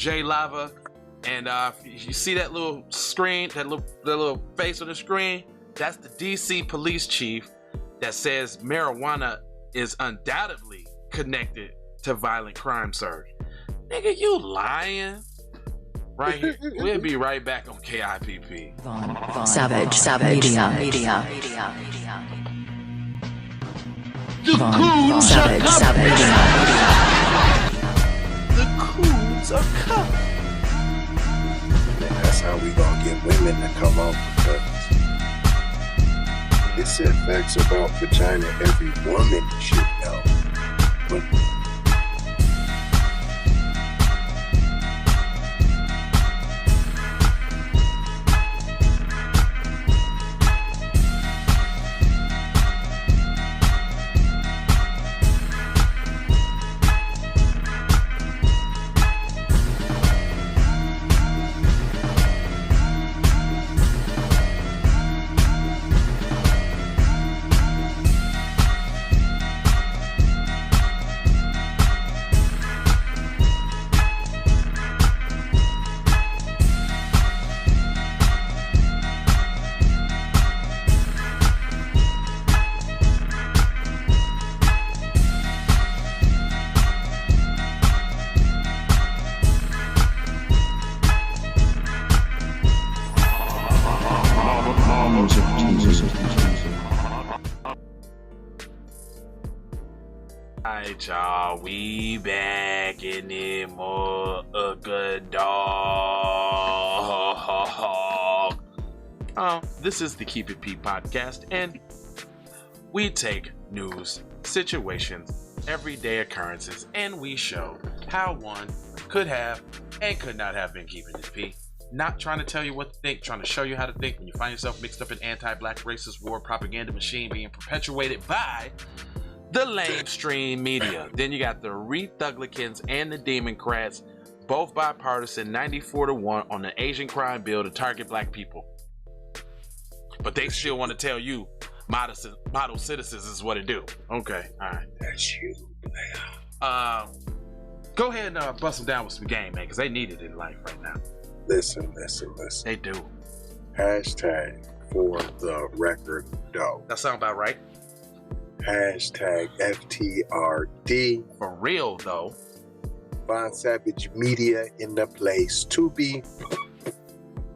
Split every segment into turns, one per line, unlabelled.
J Lava, and you see that little screen, that little face on the screen, that's the DC police chief that says marijuana is undoubtedly connected to violent crime surge. Nigga, you lying? Right here. We'll be right back on KIPP.
Savage Media.
The coons are coming. The coons are coming.
That's how we gonna get women to come out, because it said facts about vagina every woman should know. But
Alright, y'all, we back in the more a good dog. This is the Keep It P podcast, and we take news, situations, everyday occurrences, and we show how one could have and could not have been keeping it P. Not trying to tell you what to think, trying to show you how to think when you find yourself mixed up in anti-black racist war propaganda machine being perpetuated by the lamestream media. Then you got the Rethuglicans and the Democrats, both bipartisan, 94-1 on the Asian crime bill to target black people. But they still want to tell you model citizens is what it do. Okay, all right.
that's you, man.
Go ahead and bust them down with some game, man, because they need it in life right now.
Listen.
They do.
Hashtag for the record doe.
That sound about right.
Hashtag FTRD.
For real, though.
Von Savage Media in the place to be.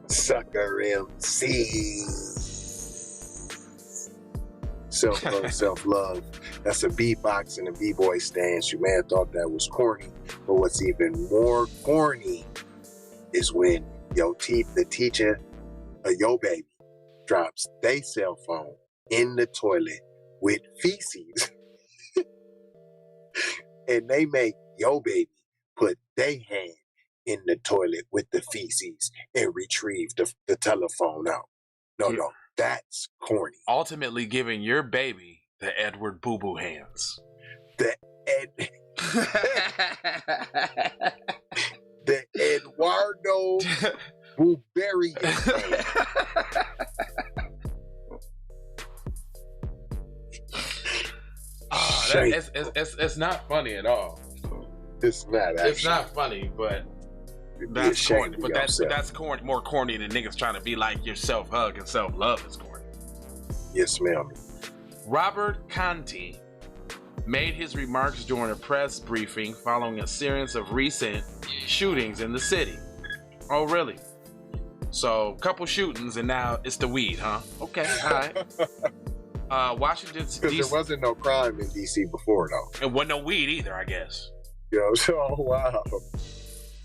Sucker MC. Self-love, self-love. That's a beatbox and a b-boy stance. You may have thought that was corny, but what's even more corny is when the teacher or your baby drops their cell phone in the toilet with feces and they make your baby put their hand in the toilet with the feces and retrieve the telephone out. No, that's corny.
Ultimately giving your baby the Edward Boo Boo hands.
The Eduardo Buberian hand.
It's not funny at all.
It's not actually.
It's not funny, but that's corny. But that's corny, more corny than niggas trying to be like your self-hug and self-love is corny.
Yes, ma'am.
Robert Conti made his remarks during a press briefing following a series of recent shootings in the city. Oh, really? So, couple shootings and now it's the weed, huh? Okay, all right. Washington
Because
D.C.
there wasn't no crime in D.C. before, though.
And wasn't no weed either, I guess.
So, wow.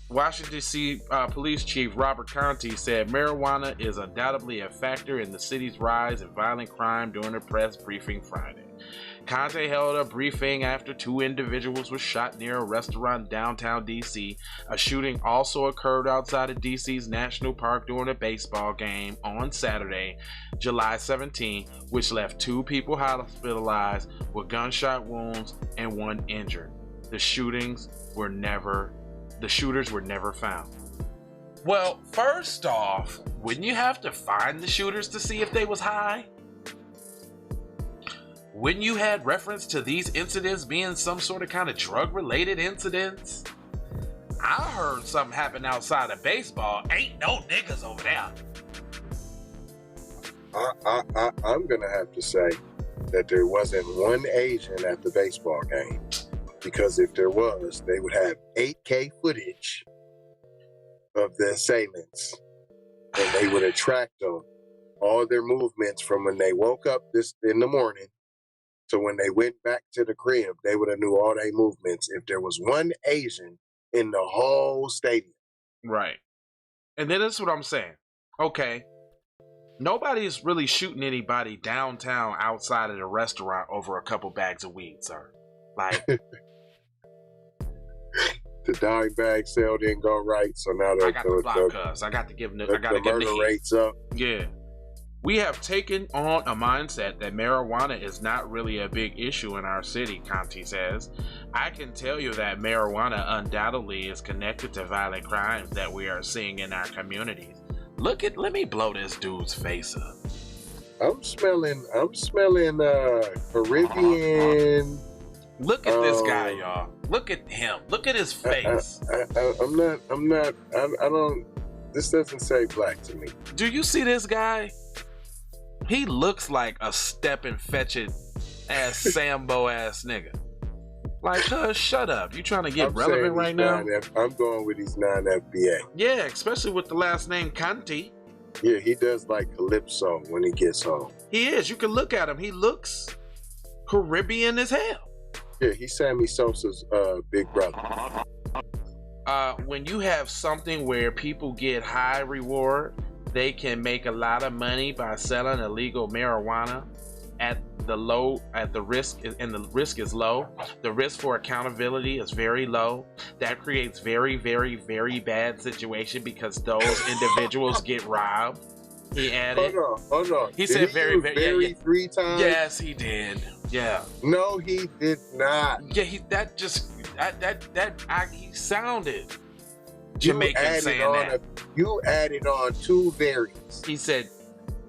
Washington D.C. Police Chief Robert Conti said marijuana is undoubtedly a factor in the city's rise in violent crime during a press briefing Friday. Conte held a briefing after two individuals were shot near a restaurant downtown D.C. A shooting also occurred outside of D.C.'s National Park during a baseball game on Saturday, July 17, which left two people hospitalized with gunshot wounds and one injured. The shooters were never found. Well, first off, wouldn't you have to find the shooters to see if they was high? Wouldn't you had reference to these incidents being some sort of kind of drug-related incidents? I heard something happen outside of baseball. Ain't no niggas over there.
I'm gonna have to say that there wasn't one Asian at the baseball game, because if there was, they would have 8K footage of the assailants, and they would have tracked them, all their movements from when they woke up this in the morning to when they went back to the crib. They would have knew all their movements if there was one Asian in the whole stadium.
Right. And then that's what I'm saying. Okay. Nobody's really shooting anybody downtown outside of the restaurant over a couple bags of weed, sir. Like,
the dime bag sale didn't go right, so now
I got the block cuz. I got to give them the
murder rates up.
Yeah. We have taken on a mindset that marijuana is not really a big issue in our city, Conti says. I can tell you that marijuana undoubtedly is connected to violent crimes that we are seeing in our communities. Let me blow this dude's face up.
I'm smelling Caribbean.
Look at this guy, y'all. Look at him. Look at his face.
This doesn't say black to me.
Do you see this guy? He looks like a stepping fetching ass Sambo ass nigga. Like, shut up. You trying to get relevant right now?
I'm going with he's non-FBA.
Yeah, especially with the last name Conti.
Yeah, he does like Calypso when he gets home.
He is. You can look at him. He looks Caribbean as hell.
Yeah, he's Sammy Sosa's big brother.
When you have something where people get high reward, they can make a lot of money by selling illegal marijuana at the risk, and the risk is low. The risk for accountability is very low. That creates very, very, very bad situation because those individuals get robbed. He added.
Hold on.
He said very, very, yeah.
3 times.
Yes, he did. Yeah.
No, he did not.
Yeah, he sounded Jamaican saying that.
You added on 2 varies.
He said,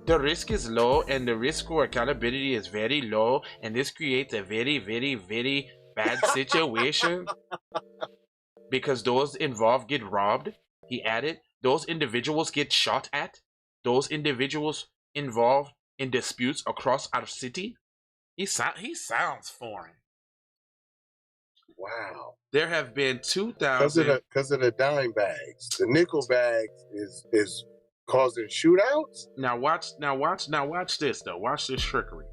the risk is low and the risk for accountability is very low, and this creates a very, very, very bad situation because those involved get robbed. He added, those individuals get shot at. Those individuals involved in disputes across our city. He sounds foreign.
Wow.
There have been 2,000
because of the dime bags. The nickel bags is causing shootouts.
Now watch this though. Watch this trickery.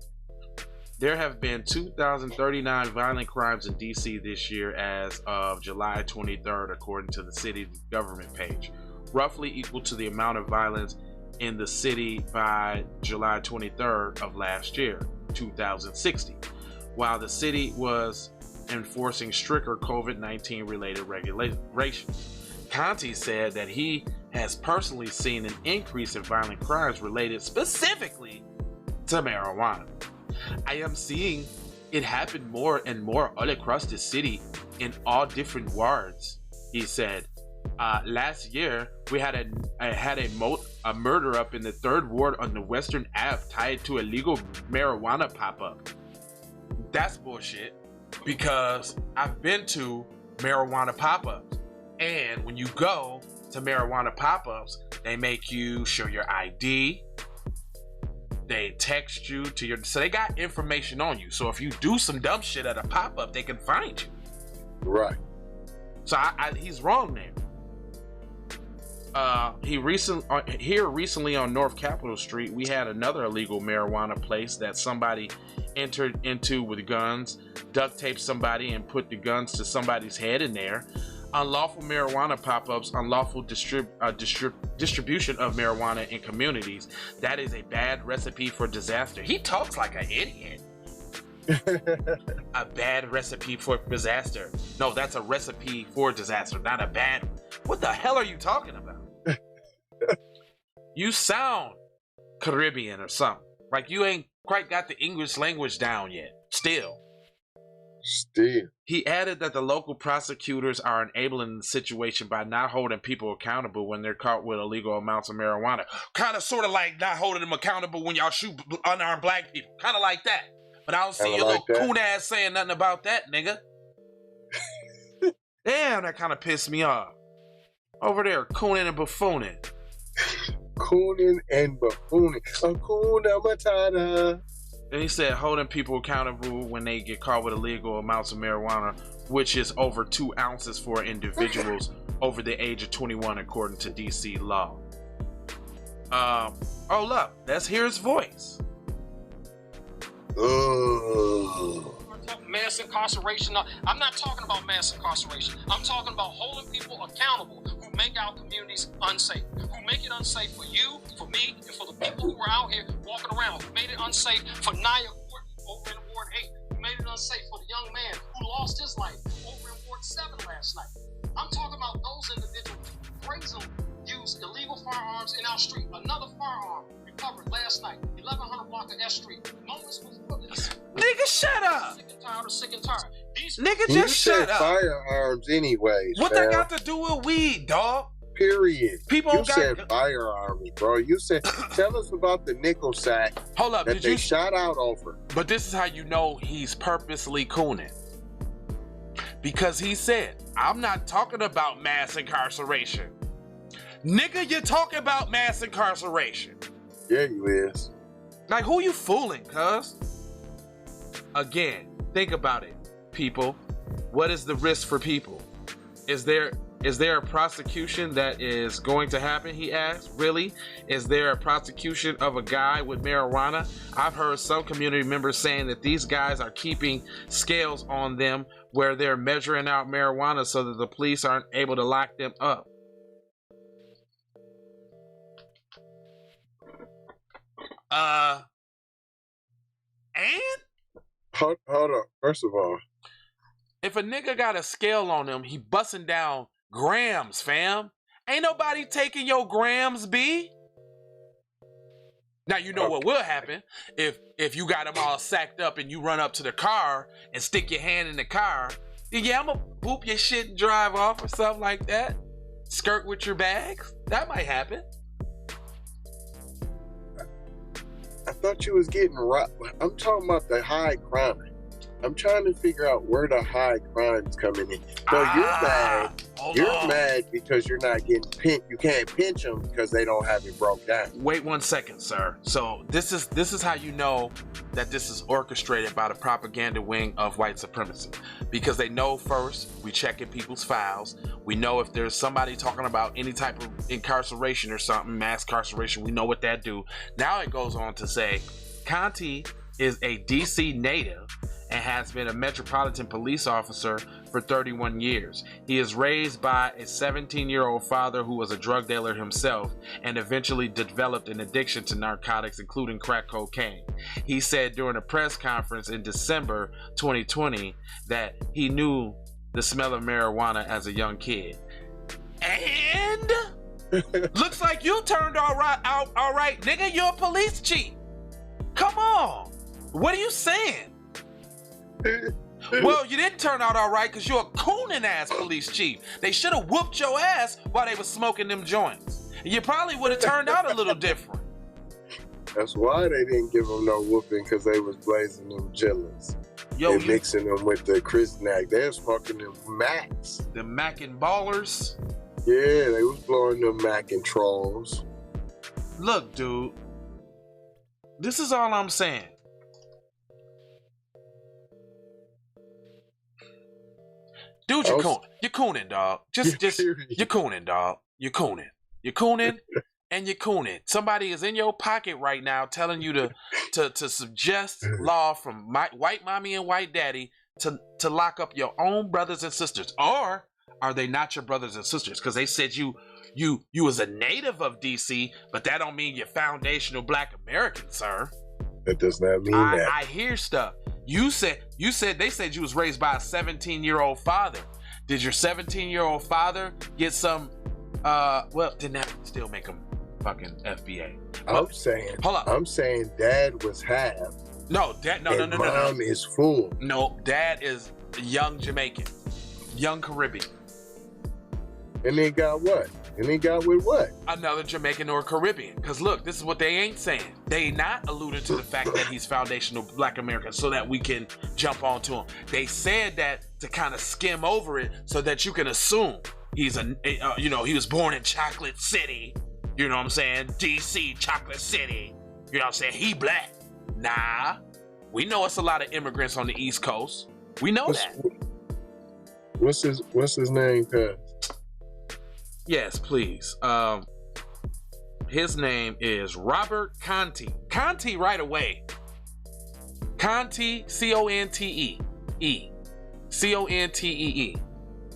There have been 2,039 violent crimes in DC this year as of July 23rd, according to the city government page, roughly equal to the amount of violence in the city by July 23rd of last year, 2060, while the city was enforcing stricter COVID-19 related regulations. Conti said that he has personally seen an increase in violent crimes related specifically to marijuana. I am seeing it happen more and more all across the city in all different wards, he said. Last year, we had a murder up in the 3rd ward on the Western Ave tied to illegal marijuana pop-up. That's bullshit, because I've been to marijuana pop-ups, and when you go to marijuana pop-ups, they make you show your ID. They text you to so they got information on you. So if you do some dumb shit at a pop-up, they can find you.
Right.
So he's wrong there. Recently on North Capitol Street, we had another illegal marijuana place that somebody entered into with guns, duct taped somebody and put the guns to somebody's head in there. Unlawful marijuana pop-ups, unlawful distribution of marijuana in communities. That is a bad recipe for disaster. He talks like an idiot. A bad recipe for disaster. No, that's a recipe for disaster, not a bad. What the hell are you talking about? You sound Caribbean or something. Like you ain't quite got the English language down yet. Still. He added that the local prosecutors are enabling the situation by not holding people accountable when they're caught with illegal amounts of marijuana. Kind of sort of like not holding them accountable when y'all shoot unarmed black people. Kind of like that. But I don't see your little coon ass saying nothing about that, nigga. Damn, that kind of pissed me off. Over there, cooning and buffooning.
Cooning and buffooning. Hakuna Matata.
And he said holding people accountable when they get caught with illegal amounts of marijuana, which is over 2 ounces for individuals over the age of 21, according to DC law. Oh look, let's hear his voice.
Mass incarceration. I'm not talking about mass incarceration. I'm talking about holding people accountable who make our communities unsafe, who make it unsafe for you, for me, and for the people who are out here walking around, who made it unsafe for Nia over in Ward 8, who made it unsafe for the young man who lost his life over in Ward 7 last night. I'm talking about those individuals who brazenly use illegal firearms in our street. Another firearm recovered last night, 1100 block of S Street. Moments before this.
Nigga, shut up.
Sick and tired.
Nigga, just shut up.
Firearms anyways.
What
fam.
that got to do with weed, dog?
Period.
People
you said firearms, bro. You said, tell us about the nickel sack
Hold up,
that they shot out over.
But this is how you know he's purposely cooning. Because he said, I'm not talking about mass incarceration. Nigga, you're talking about mass incarceration.
Yeah, you is.
Like, who you fooling, cuz? Again, think about it, people. What is the risk for people? Is there a prosecution that is going to happen, he asked? Really? Is there a prosecution of a guy with marijuana? I've heard some community members saying that these guys are keeping scales on them where they're measuring out marijuana so that the police aren't able to lock them up. And?
Hold up. First of all,
if a nigga got a scale on him, he busting down grams, fam. Ain't nobody taking your grams, B. Now you know what will happen if you got them all sacked up and you run up to the car and stick your hand in the car. Yeah, I'm gonna boop your shit and drive off or something like that. Skirt with your bags. That might happen.
I thought you was getting robbed. I'm talking about the high crime. I'm trying to figure out where the high crime's coming in. No, you're mad. You're mad because you're not getting pinched. You can't pinch them because they don't have it broke down.
Wait 1 second, sir. So this is how you know that this is orchestrated by the propaganda wing of white supremacy. Because they know first, we check in people's files. We know if there's somebody talking about any type of incarceration or something, mass incarceration, we know what that do. Now it goes on to say, Conti is a DC native and has been a Metropolitan Police officer for 31 years. He is raised by a 17-year-old father who was a drug dealer himself and eventually developed an addiction to narcotics, including crack cocaine. He said during a press conference in December 2020 that he knew the smell of marijuana as a young kid. And looks like you turned all right, nigga, you're a police chief. Come on. What are you saying? Well, you didn't turn out all right because you're a cooning ass police chief. They should have whooped your ass while they was smoking them joints. You probably would have turned out a little different.
That's why they didn't give them no whooping, because they was blazing them Jillas. They mixing them with the Krisnak. They was smoking them Macs.
The Mac and Ballers?
Yeah, they was blowing them Mac and Trolls.
Look, dude. This is all I'm saying. Dude, you're cooning, dog. Just, you're cooning, dog. You're cooning, and you're cooning. Somebody is in your pocket right now telling you to suggest law from white mommy and white daddy to lock up your own brothers and sisters. Or are they not your brothers and sisters? Because they said you was a native of DC, but that don't mean you're foundational Black American, sir.
That does not mean that.
I hear stuff. You said they said you was raised by a 17-year-old father. Did your 17-year-old father get some well, didn't that still make him fucking FBA? I'm saying dad was half. No, no.
Mom is full.
No, dad is young Jamaican, young Caribbean.
And they got what? And they got with what?
Another Jamaican or Caribbean. Because look, this is what they ain't saying. They not alluding to the fact that he's foundational Black American so that we can jump onto him. They said that to kind of skim over it so that you can assume. he's he was born in Chocolate City. You know what I'm saying? DC, Chocolate City. You know what I'm saying? He black. Nah. We know it's a lot of immigrants on the East Coast. We know that.
What's his name, cuz?
Yes, please. His name is Robert Conte. Conte right away. Conte, Contee. Contee.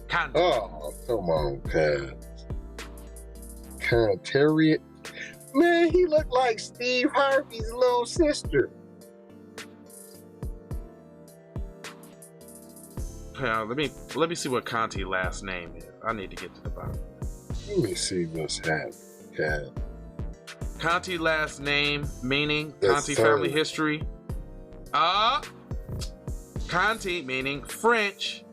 Conte.
Oh, come on, cuz. Contariat. Man, he looked like Steve Harvey's little sister.
Let me see what Conte's last name is. I need to get to the bottom.
Let me see what's happening, cuz.
Conte last name, meaning
Yes,
Conte
sir.
family history. Conte meaning French.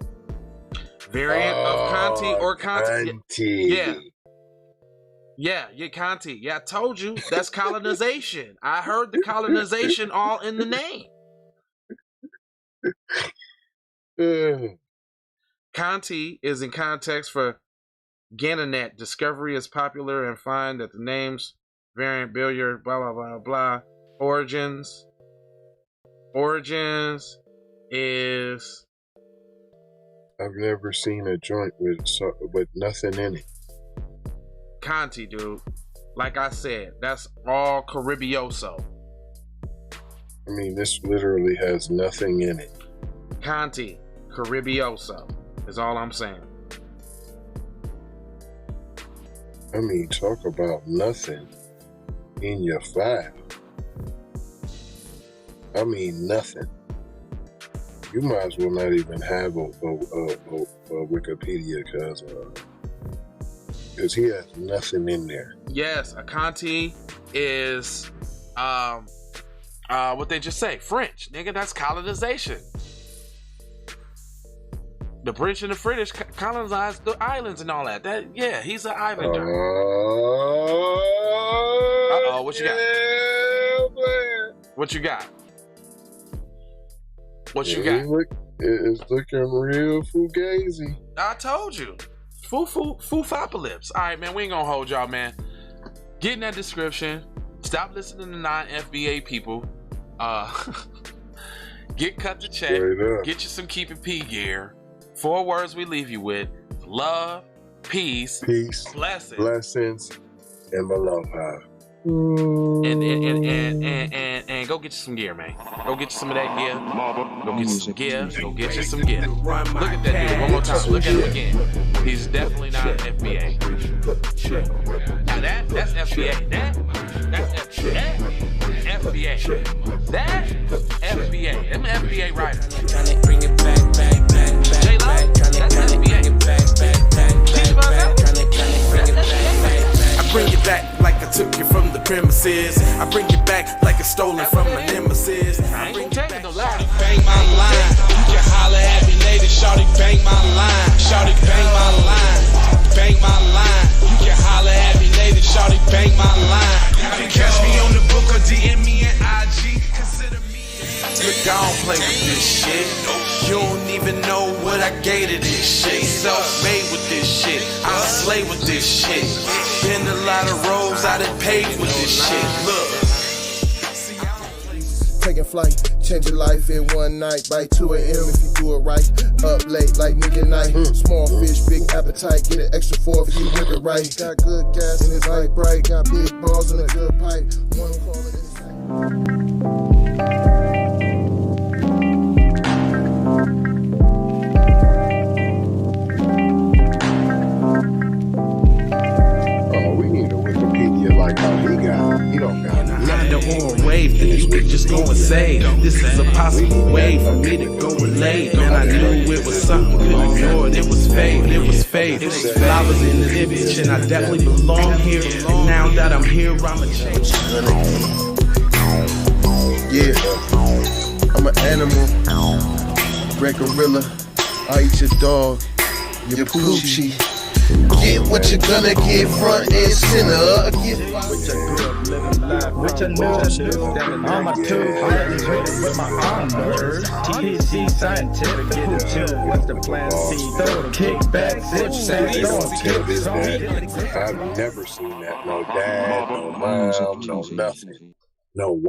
Variant of Conte or Conte. Yeah, Conte. Yeah, I told you. That's colonization. I heard the colonization all in the name. Conte is in context for Gananet. Discovery is popular and find that the names variant billiard, blah, blah, blah, blah. Origins is...
I've never seen a joint with nothing in it.
Conte, dude. Like I said, that's all Caribioso.
I mean, this literally has nothing in it.
Conte, Caribioso is all I'm saying.
I mean, talk about nothing in your file. I mean, nothing. You might as well not even have a Wikipedia, because he has nothing in there.
Yes, a Conte is what they just say, French, nigga. That's colonization. The British and the British colonized the islands and all that. Yeah, he's an islander. What you got? What you got? What you got?
It's looking real fugazi.
I told you. Foofopocalypse. All right, man, we ain't gonna hold y'all, man. Get in that description. Stop listening to non-FBA people. Get cut the check. Get you some Keep It P gear. 4 words we leave you with: love, peace, blessings,
and aloha.
And go get you some gear, man. Go get you some of that gear. Go get you some gear. Go get you some gear. Look at that dude one more time. Look at him again. He's definitely not an FBA. Now that's FBA. That's FBA. That FBA. Them FBA writers.
Tryna bring it back.
J-Lo, that's FBA.
I bring it back like I took it from the premises. I bring it back like it's stolen from my nemesis.
I ain't gonna take it no lie.
Bang my line. You can holler at me later. Shawty bang my line. Shawty bang my line. Bang my line. You can holler at me later. Shawty bang my line. You can catch me on the book or DM me at IG. Consider me. Look, I don't play with this shit. You don't even know what I gave to this shit. Self-made with this shit. I slay with this shit. Been a lot of roads I done paved with this shit. Look.
Taking flight, change your life in one night. By 2 a.m. if you do it right. Up late like nigga night. Small fish, big appetite. Get an extra 4 if you whip it right. Got good gas and it's light bright. Got big balls and a good pipe. One call it inside.
Like how he don't got
Not the on wave that you could just go and say. This is a possible way for me to go and lay. Man, I knew it was something, couldn't ignore it. It was fate, it was fate. Flowers in the image, and I definitely belong here. And now that I'm here, I'ma change.
Yeah, I'm an animal, red gorilla. I eat your dog, your poochie. Get what you're gonna get, front and center. Get
Which I knew. I'm a two. Highly rated with my honors. THC scientific. Get it chill. What's the plan? C. Throw the kickback. Zip sack. Throw kicks on.
I've never seen that. No dad, no mom, no nothing. No wife.